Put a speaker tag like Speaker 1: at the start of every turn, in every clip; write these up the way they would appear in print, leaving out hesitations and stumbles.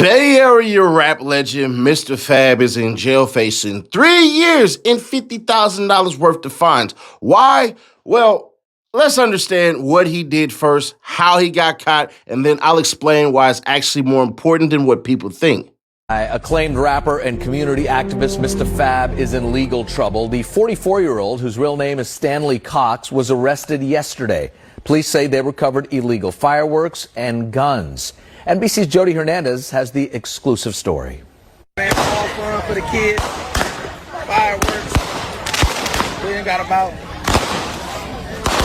Speaker 1: Bay Area rap legend Mr. F.A.B is in jail facing 3 years and $50,000 worth of fines. Why? Well, let's understand what he did first, how he got caught, and then I'll explain why it's actually more important than what people think.
Speaker 2: Acclaimed rapper and community activist Mr. F.A.B is in legal trouble. The 44-year-old, whose real name is Stanley Cox, was arrested yesterday. Police say they recovered illegal fireworks and guns. NBC's Jody Hernandez has the exclusive story.
Speaker 3: Man, all fun for the kids. Fireworks. We ain't got about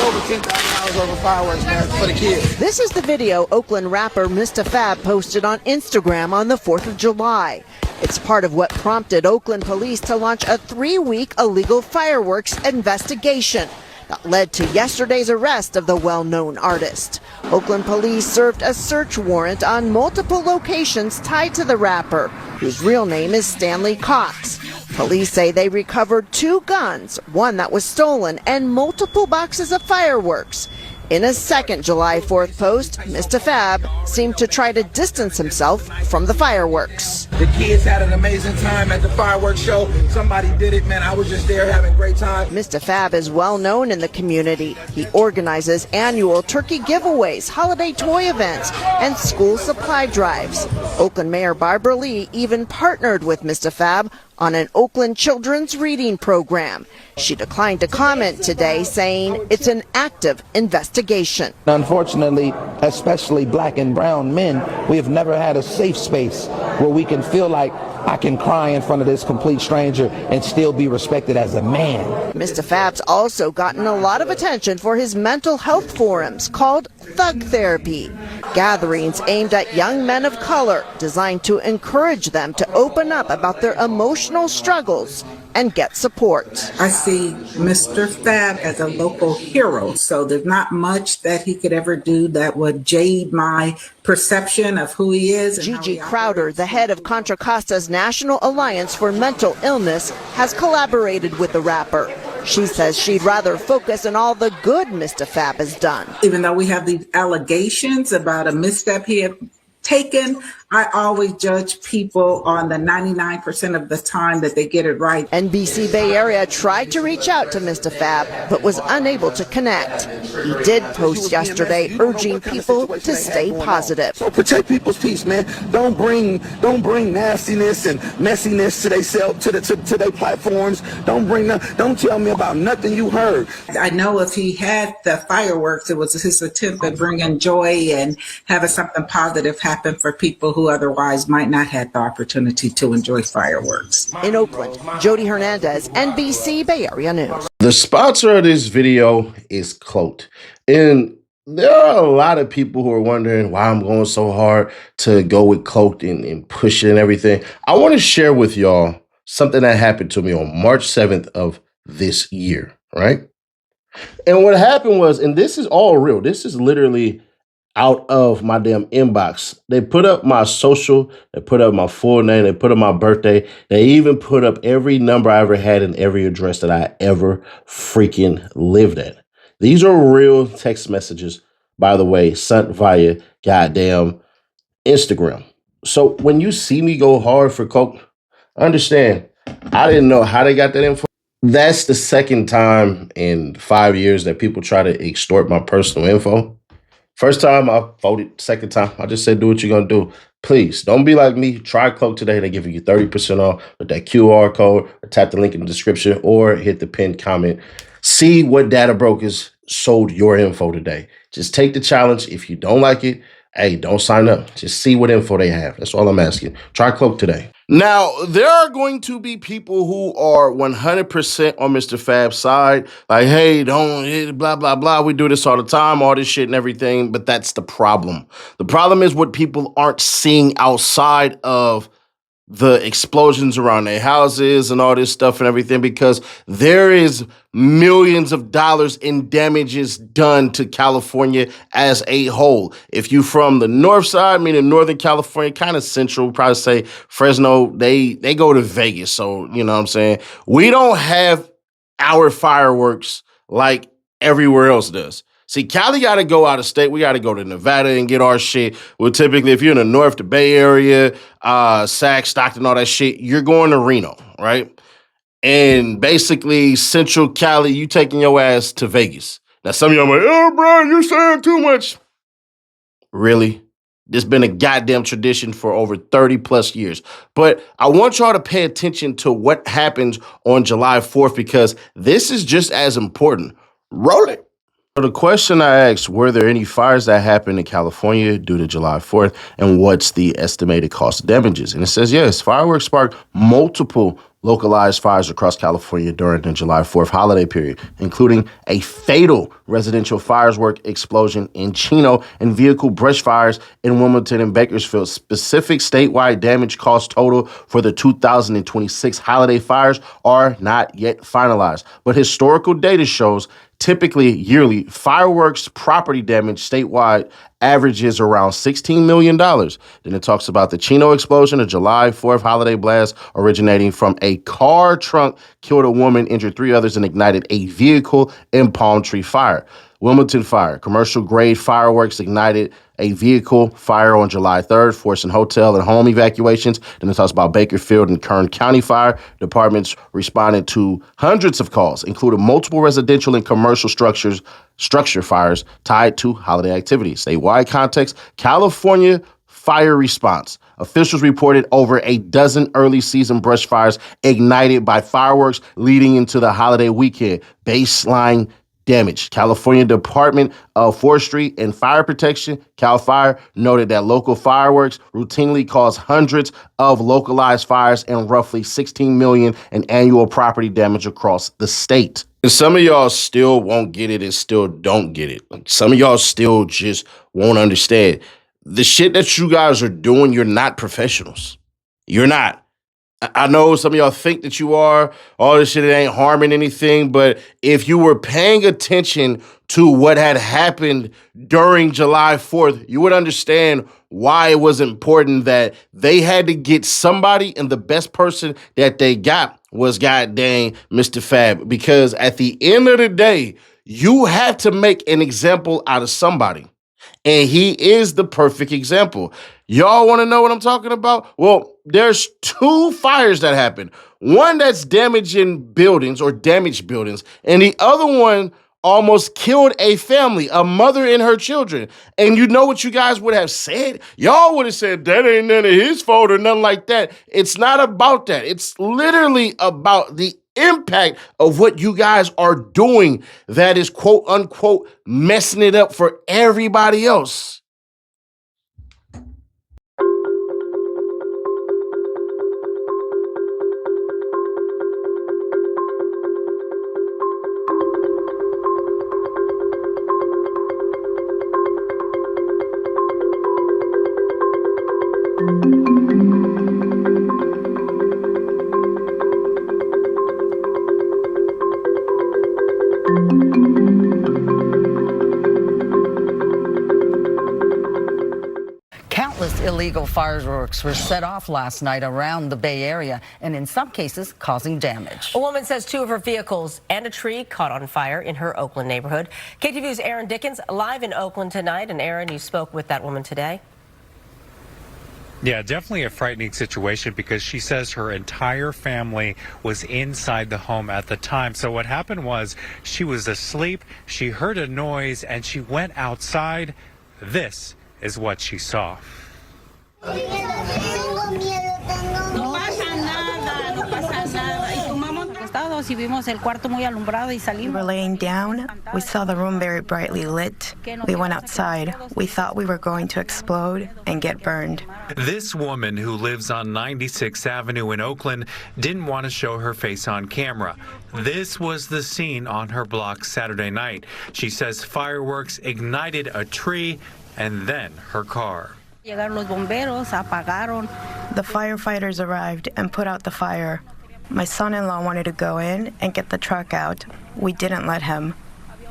Speaker 3: over $10,000 over fireworks, man, for the kids.
Speaker 4: This is the video Oakland rapper Mistah F.A.B posted on Instagram on the 4th of July. It's part of what prompted Oakland police to launch a 3-week illegal fireworks investigation that led to yesterday's arrest of the well-known artist. Oakland police served a search warrant on multiple locations tied to the rapper, whose real name is Stanley Cox. Police say they recovered 2 guns, one that was stolen, and multiple boxes of fireworks. In a second July 4th post, Mistah F.A.B seemed to try to distance himself from the fireworks.
Speaker 3: The kids had an amazing time at the fireworks show. Somebody did it, man. I was just there having a great time.
Speaker 4: Mistah F.A.B is well known in the community. He organizes annual turkey giveaways, holiday toy events, and school supply drives. Oakland Mayor Barbara Lee even partnered with Mistah F.A.B on an Oakland children's reading program. She declined to comment today, saying it's an active investigation.
Speaker 5: Unfortunately, especially black and brown men, we have never had a safe space where we can feel like I can cry in front of this complete stranger and still be respected as a man.
Speaker 4: Mistah F.A.B's also gotten a lot of attention for his mental health forums called Thug Therapy, gatherings aimed at young men of color designed to encourage them to open up about their emotional struggles and get support.
Speaker 6: I see Mr. F.A.B as a local hero, so there's not much that he could ever do that would jade my perception of who he is.
Speaker 4: Gigi Crowder, the head of Contra Costa's National Alliance for Mental Illness, has collaborated with the rapper. She says she'd rather focus on all the good Mistah F.A.B has done.
Speaker 6: Even though we have these allegations about a misstep he had taken, I always judge people on the 99% of the time that they get it right.
Speaker 4: NBC Bay Area tried to reach out to Mistah F.A.B, but was unable to connect. He did post yesterday urging people to stay positive.
Speaker 7: So protect people's peace, man. Don't bring nastiness and messiness to their platforms. Don't tell me about nothing you heard.
Speaker 6: I know if he had the fireworks, it was his attempt at bringing joy and having something positive happen for people who otherwise might not have the opportunity to enjoy fireworks.
Speaker 4: In Oakland, Jody Hernandez, NBC Bay Area News.
Speaker 1: The sponsor of this video is Cloaked. And there are a lot of people who are wondering why I'm going so hard to go with Cloaked and push it and everything. I want to share with y'all something that happened to me on March 7th of this year, right? And what happened was, and this is all real, this is literally out of my damn inbox. They put up my social, they put up my full name, they put up my birthday, they even put up every number I ever had and every address that I ever freaking lived at. These are real text messages, by the way, sent via goddamn Instagram. So when you see me go hard for coke, understand, I didn't know how they got that info. That's the second time in 5 years that people try to extort my personal info. First time I voted, second time I just said do what you're going to do. Please, don't be like me. Try Cloak today. They're giving you 30% off with that QR code, or tap the link in the description, or hit the pinned comment. See what data brokers sold your info today. Just take the challenge. If you don't like it, hey, don't sign up. Just see what info they have. That's all I'm asking. Try Cloak today. Now, there are going to be people who are 100% on Mr. F.A.B's side. Like, hey, don't, blah, blah, blah. We do this all the time, all this shit and everything. But that's the problem. The problem is what people aren't seeing outside of the explosions around their houses and all this stuff and everything, because there is millions of dollars in damages done to California as a whole. If you from the north side, meaning Northern California, kind of central, probably say Fresno, they go to Vegas. So, you know what I'm saying? We don't have our fireworks like everywhere else does. See, Cali got to go out of state. We got to go to Nevada and get our shit. Well, typically, if you're in the North, the Bay Area, Sac, Stockton, all that shit, you're going to Reno, right? And basically, Central Cali, you taking your ass to Vegas. Now, some of y'all are like, oh, bro, you're saying too much. Really? This has been a goddamn tradition for over 30 plus years. But I want y'all to pay attention to what happens on July 4th because this is just as important. Roll it. So the question I asked, were there any fires that happened in California due to July 4th, and what's the estimated cost of damages? And it says, yes, fireworks sparked multiple localized fires across California during the July 4th holiday period, including a fatal residential firework explosion in Chino and vehicle brush fires in Wilmington and Bakersfield. Specific statewide damage cost total for the 2026 holiday fires are not yet finalized, but historical data shows typically yearly fireworks property damage statewide averages around $16 million. Then it talks about the Chino explosion, a July 4th holiday blast originating from a car trunk, killed a woman, injured 3 others, and ignited a vehicle in Palm Tree Fire. Wilmington Fire, commercial grade fireworks ignited a vehicle fire on July 3rd, forcing hotel and home evacuations. Then it talks about Bakersfield and Kern County Fire. Departments responded to hundreds of calls, including multiple residential and commercial structure fires tied to holiday activities. Statewide context, California fire response. Officials reported over a dozen early season brush fires ignited by fireworks leading into the holiday weekend. Baseline damage. California Department of Forestry and Fire Protection, CAL FIRE, noted that local fireworks routinely cause hundreds of localized fires and roughly $16 million in annual property damage across the state. And some of y'all still won't get it and still don't get it. Some of y'all still just won't understand. The shit that you guys are doing, you're not professionals. You're not. I know some of y'all think that you are. All this shit, it ain't harming anything. But if you were paying attention to what had happened during July 4th, you would understand why it was important that they had to get somebody, and the best person that they got was goddamn Mr. F.A.B. Because at the end of the day, you have to make an example out of somebody. And he is the perfect example. Y'all want to know what I'm talking about? Well, there's 2 fires that happened. One that's damaging buildings or damaged buildings, and the other one almost killed a family, a mother and her children. And you know what you guys would have said? Y'all would have said, that ain't none of his fault or nothing like that. It's not about that. It's literally about the impact of what you guys are doing that is quote unquote messing it up for everybody else.
Speaker 8: Countless illegal fireworks were set off last night around the Bay Area and in some cases causing damage.
Speaker 9: A woman says 2 of her vehicles and a tree caught on fire in her Oakland neighborhood. KTVU's Aaron Dickens live in Oakland tonight. And Aaron, you spoke with that woman today.
Speaker 10: Yeah, definitely a frightening situation because she says her entire family was inside the home at the time. So what happened was she was asleep, she heard a noise, and she went outside. This is what she saw.
Speaker 11: We were laying down. We saw the room very brightly lit. We went outside. We thought we were going to explode and get burned.
Speaker 10: This woman who lives on 96th Avenue in Oakland didn't want to show her face on camera. This was the scene on her block Saturday night. She says fireworks ignited a tree and then her car.
Speaker 11: The firefighters arrived and put out the fire. My son-in-law wanted to go in and get the truck out. We didn't let him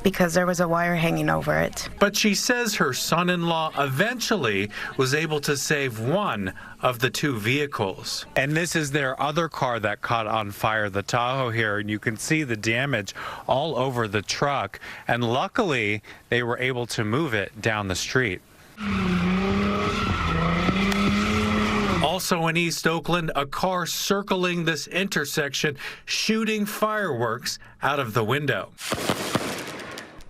Speaker 11: because there was a wire hanging over it.
Speaker 10: But she says her son-in-law eventually was able to save one of the two vehicles. And this is their other car that caught on fire, the Tahoe here, and you can see the damage all over the truck. And luckily, they were able to move it down the street. Also in East Oakland, a car circling this intersection, shooting fireworks out of the window.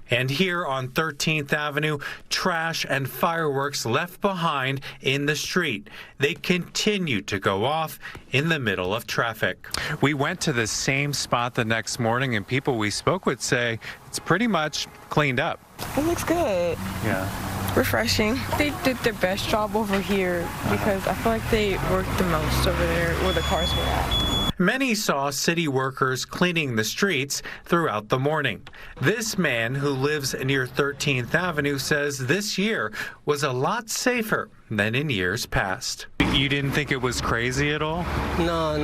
Speaker 10: And here on 13th Avenue, trash and fireworks left behind in the street. They continue to go off in the middle of traffic. We went to the same spot the next morning, and people we spoke with say it's pretty much cleaned up.
Speaker 12: It looks good.
Speaker 10: Yeah.
Speaker 12: Refreshing. They did their best job over here because I feel like they worked the most over there where the cars were at.
Speaker 10: Many saw city workers cleaning the streets throughout the morning. This man who lives near 13th Avenue says this year was a lot safer than in years past. You didn't think it was crazy at all?
Speaker 13: No,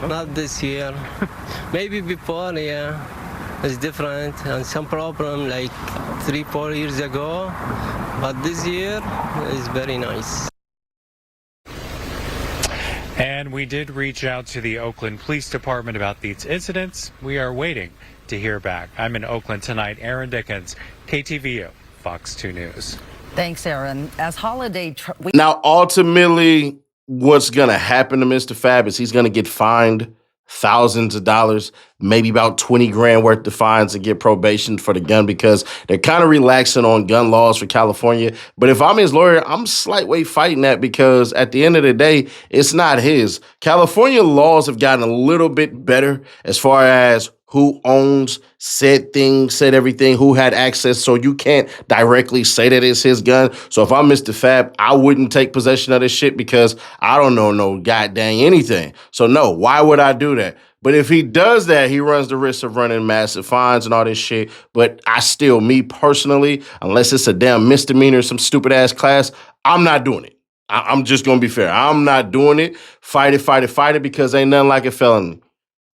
Speaker 13: not this year. Maybe before, yeah. It's different and some problem like 3-4 years ago, but this year is very nice.
Speaker 10: And we did reach out to the Oakland Police Department about these incidents. We are waiting to hear back. I'm in Oakland tonight. Aaron Dickens, KTVU, Fox 2 News.
Speaker 8: Thanks, Aaron. As holiday...
Speaker 1: Now, ultimately, what's going to happen to Mr. F.A.B. is he's going to get fined thousands of dollars, maybe about 20 grand worth of fines and get probation for the gun because they're kind of relaxing on gun laws for California. But if I'm his lawyer, I'm slightly fighting that because at the end of the day, it's not his. California laws have gotten a little bit better as far as who owns said thing, said everything, who had access. So you can't directly say that it's his gun. So if I'm Mr. F.A.B., I wouldn't take possession of this shit because I don't know no goddamn anything. So no, why would I do that? But if he does that, he runs the risk of running massive fines and all this shit. But me personally, unless it's a damn misdemeanor, some stupid ass class, I'm not doing it. I'm just going to be fair. I'm not doing it. Fight it because ain't nothing like a felony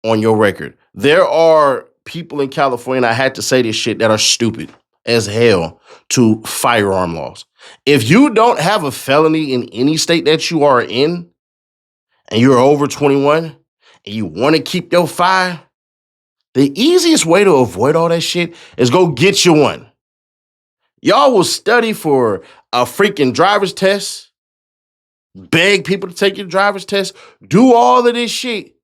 Speaker 1: on your record. There are people in California, and I had to say this shit, that are stupid as hell to firearm laws. If you don't have a felony in any state that you are in, and you're over 21, and you want to keep your fire, the easiest way to avoid all that shit is go get you one. Y'all will study for a freaking driver's test, beg people to take your driver's test, do all of this shit,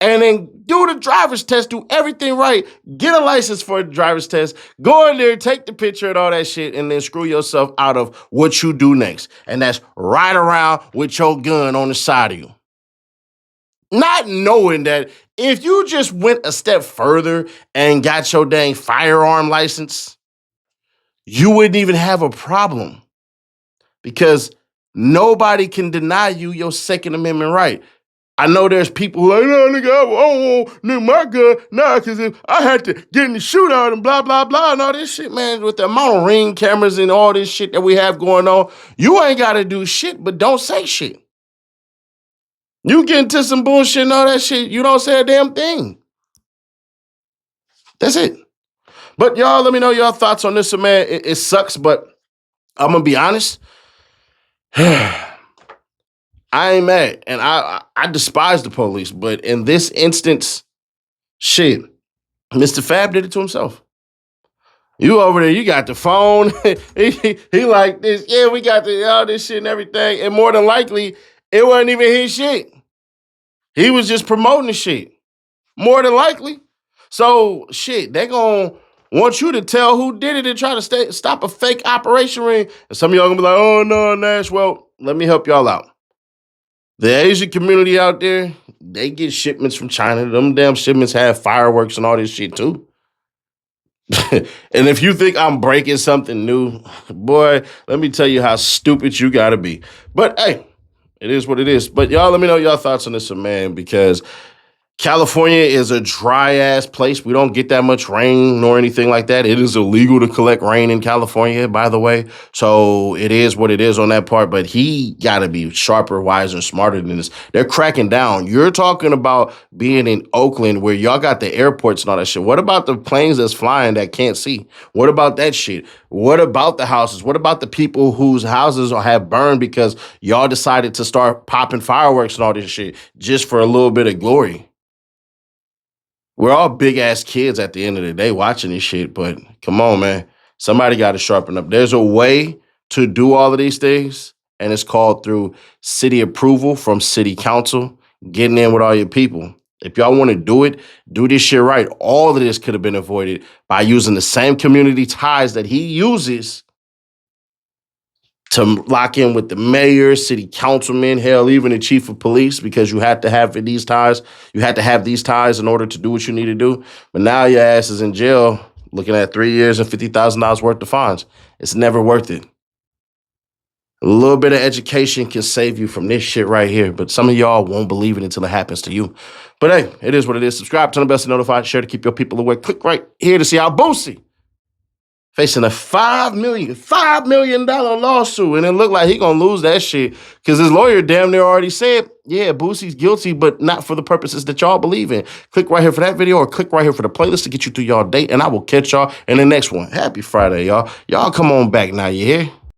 Speaker 1: and then do the driver's test, do everything right, get a license for a driver's test, go in there, take the picture and all that shit, and then screw yourself out of what you do next. And that's ride around with your gun on the side of you. Not knowing that if you just went a step further and got your dang firearm license, you wouldn't even have a problem because nobody can deny you your Second Amendment right. I know there's people who are like, no, nigga, I don't want my gun. Nah, because if I had to get in the shootout and blah, blah, blah, and all this shit, man, with the amount of Ring cameras and all this shit that we have going on, you ain't got to do shit, but don't say shit. You get into some bullshit and all that shit, you don't say a damn thing. That's it. But y'all, let me know your thoughts on this, man. It sucks, but I'm going to be honest. I ain't mad, and I despise the police, but in this instance, shit, Mr. F.A.B. did it to himself. You over there, you got the phone. he like this, yeah, we got all this shit and everything, and more than likely, it wasn't even his shit. He was just promoting the shit, more than likely. So, shit, they gonna want you to tell who did it and try to stop a fake operation ring. And some of y'all gonna be like, oh, no, Nash, well, let me help y'all out. The Asian community out there, they get shipments from China. Them damn shipments have fireworks and all this shit too. And if you think I'm breaking something new, boy, let me tell you how stupid you gotta be. But hey, it is what it is. But y'all, let me know your thoughts on this, man, because California is a dry ass place. We don't get that much rain nor anything like that. It is illegal to collect rain in California, by the way. So it is what it is on that part. But he got to be sharper, wiser, smarter than this. They're cracking down. You're talking about being in Oakland where y'all got the airports and all that shit. What about the planes that's flying that can't see? What about that shit? What about the houses? What about the people whose houses have burned because y'all decided to start popping fireworks and all this shit just for a little bit of glory? We're all big ass kids at the end of the day watching this shit, but come on, man. Somebody got to sharpen up. There's a way to do all of these things, and it's called through city approval from city council, getting in with all your people. If y'all want to do this shit right. All of this could have been avoided by using the same community ties that he uses to lock in with the mayor, city councilman, hell, even the chief of police, because you had to have these ties. You had to have these ties in order to do what you need to do. But now your ass is in jail looking at 3 years and $50,000 worth of fines. It's never worth it. A little bit of education can save you from this shit right here. But some of y'all won't believe it until it happens to you. But hey, it is what it is. Subscribe, turn the bell to notified, share to keep your people awake. Click right here to see how Boosie facing a $5 million lawsuit. And it looked like he gonna lose that shit because his lawyer damn near already said, yeah, Boosie's guilty, but not for the purposes that y'all believe in. Click right here for that video or click right here for the playlist to get you through y'all day. And I will catch y'all in the next one. Happy Friday, y'all. Y'all come on back now, you hear?